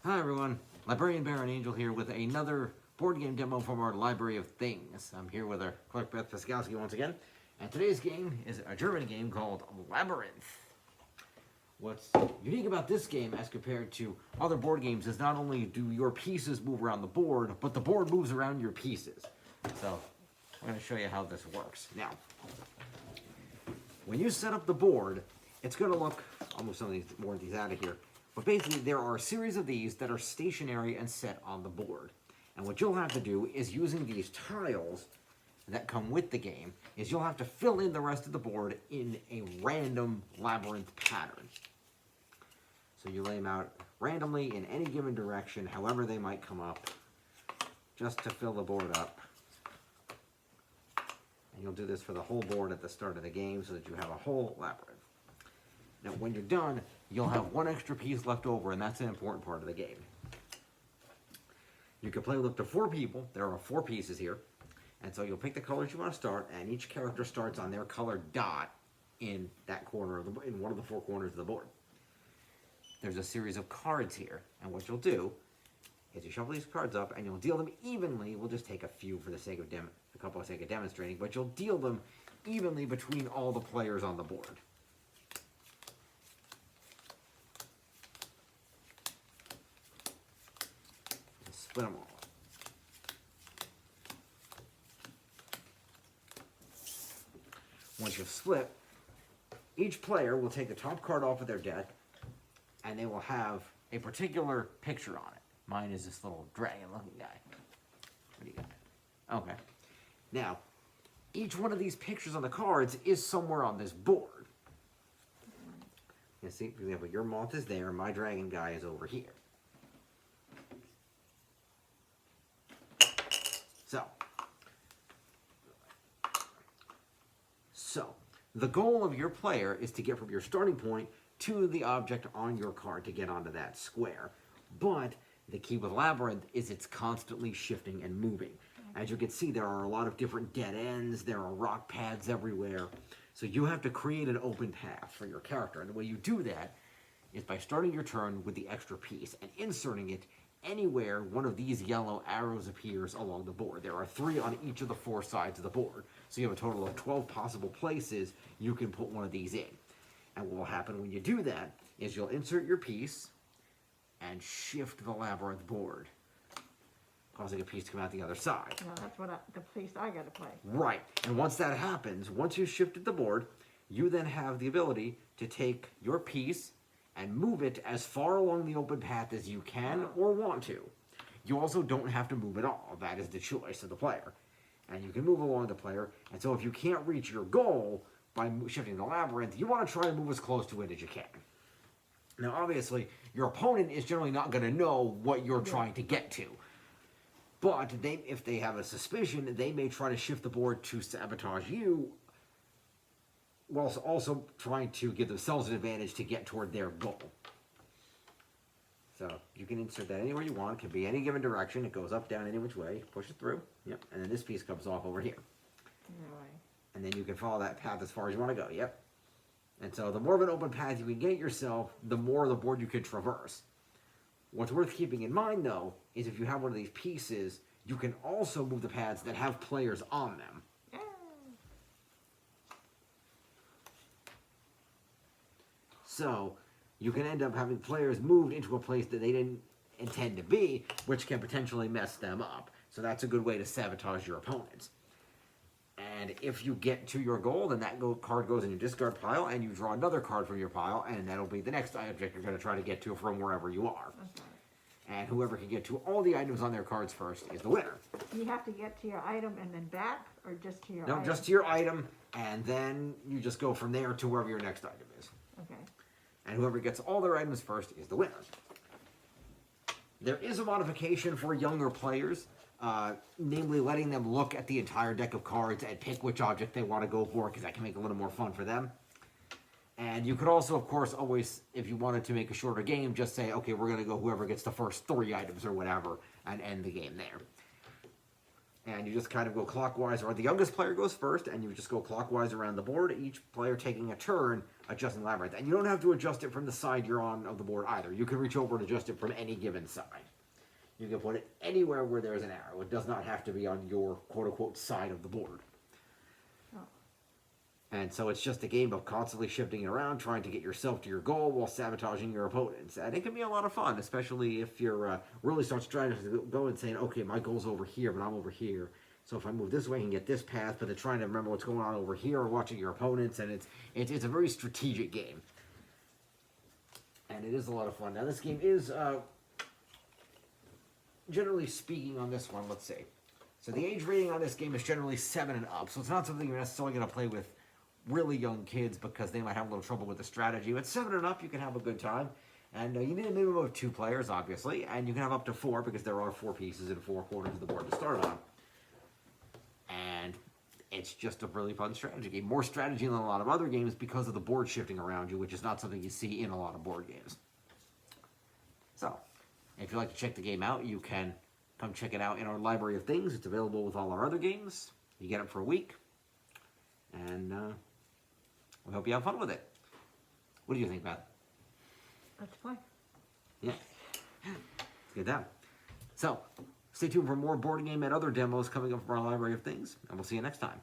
Hi everyone, Librarian Barron Angell here with another board game demo from our Library of Things. I'm here with our clerk Beth Pskowski once again, and today's game is a German game called Labyrinth. What's unique about this game as compared to other board games is not only do your pieces move around the board, but the board moves around your pieces. So, I'm going to show you how this works. Now, when you set up the board, it's going to look, I'll move some of more of these out of here, but basically there are a series of these that are stationary and set on the board. And what you'll have to do is using these tiles that come with the game, is you'll have to fill in the rest of the board in a random labyrinth pattern. So you lay them out randomly in any given direction, however they might come up, just to fill the board up. And you'll do this for the whole board at the start of the game so that you have a whole labyrinth. Now when you're done, you'll have one extra piece left over, and that's an important part of the game. You can play with up to 4 people. There are 4 pieces here. And so you'll pick the colors you want to start, and each character starts on their colored dot in that corner of in one of the 4 corners of the board. There's a series of cards here, and what you'll do is you shuffle these cards up, and you'll deal them evenly. We'll just take a few for the sake of a couple for the sake of demonstrating, but you'll deal them evenly between all the players on the board. Just split them all. Once you've split, each player will take the top card off of their deck, and they will have a particular picture on it. Mine is this little dragon-looking guy. What do you got? Okay. Now, each one of these pictures on the cards is somewhere on this board. You see, for example, your moth is there, my dragon guy is over here. So, the goal of your player is to get from your starting point to the object on your card to get onto that square. But the key with Labyrinth is it's constantly shifting and moving. As you can see, there are a lot of different dead ends, there are rock paths everywhere. So you have to create an open path for your character. And the way you do that is by starting your turn with the extra piece and inserting it anywhere one of these yellow arrows appears along the board. There are 3 on each of the 4 sides of the board. So you have a total of 12 possible places you can put one of these in. And what will happen when you do that is you'll insert your piece and shift the labyrinth board, causing a piece to come out the other side. No, that's what the piece I got to play. Right. And once that happens, once you've shifted the board, you then have the ability to take your piece and move it as far along the open path as you can or want to. You also don't have to move at all. That is the choice of the player. And you can move along the player. And so if you can't reach your goal by shifting the labyrinth, you want to try to move as close to it as you can. Now, obviously, your opponent is generally not going to know what you're trying to get to. But if they have a suspicion, they may try to shift the board to sabotage you, whilst also trying to give themselves an advantage to get toward their goal. So you can insert that anywhere you want. It can be any given direction. It goes up, down, any which way. Push it through. Yep. And then this piece comes off over here. Really? And then you can follow that path as far as you want to go. Yep. And so the more of an open path you can get yourself, the more of the board you can traverse. What's worth keeping in mind, though, is if you have one of these pieces, you can also move the paths that have players on them. So you can end up having players moved into a place that they didn't intend to be, which can potentially mess them up. So that's a good way to sabotage your opponents. And if you get to your goal, then that card goes in your discard pile, and you draw another card from your pile, and that'll be the next object you're going to try to get to from wherever you are. And whoever can get to all the items on their cards first is the winner. You have to get to your item and then back, or just to your item? No, just to your item, and then you just go from there to wherever your next item is. Okay. And whoever gets all their items first is the winner. There is a modification for younger players, namely letting them look at the entire deck of cards and pick which object they want to go for, because that can make it a little more fun for them. And you could also, of course, always, if you wanted to make a shorter game, just say, okay, we're going to go whoever gets the first 3 items or whatever, and end the game there. And you just kind of go clockwise, or the youngest player goes first, and you just go clockwise around the board, each player taking a turn adjusting the labyrinth. And you don't have to adjust it from the side you're on of the board either. You can reach over and adjust it from any given side. You can put it anywhere where there's an arrow. It does not have to be on your quote-unquote side of the board. Oh. And so it's just a game of constantly shifting it around, trying to get yourself to your goal while sabotaging your opponents. And it can be a lot of fun, especially if you're really start strategizing to go and saying, okay, my goal's over here, but I'm over here. So if I move this way, I can get this path, but then trying to remember what's going on over here or watching your opponents. And it's a very strategic game. And it is a lot of fun. Now, this game is, generally speaking on this one, let's see. So the age rating on this game is generally 7 and up. So it's not something you're necessarily going to play with really young kids because they might have a little trouble with the strategy. But 7 and up, you can have a good time. And you need a minimum of 2 players, obviously. And you can have up to 4 because there are 4 pieces and 4 corners of the board to start on. And it's just a really fun strategy game. More strategy than a lot of other games because of the board shifting around you, which is not something you see in a lot of board games. So, if you'd like to check the game out, you can come check it out in our Library of Things. It's available with all our other games. You get it for a week. And we hope you have fun with it. What do you think, Beth? Let's play. Yeah. Let's get down. So, stay tuned for more board game and other demos coming up from our Library of Things. And we'll see you next time.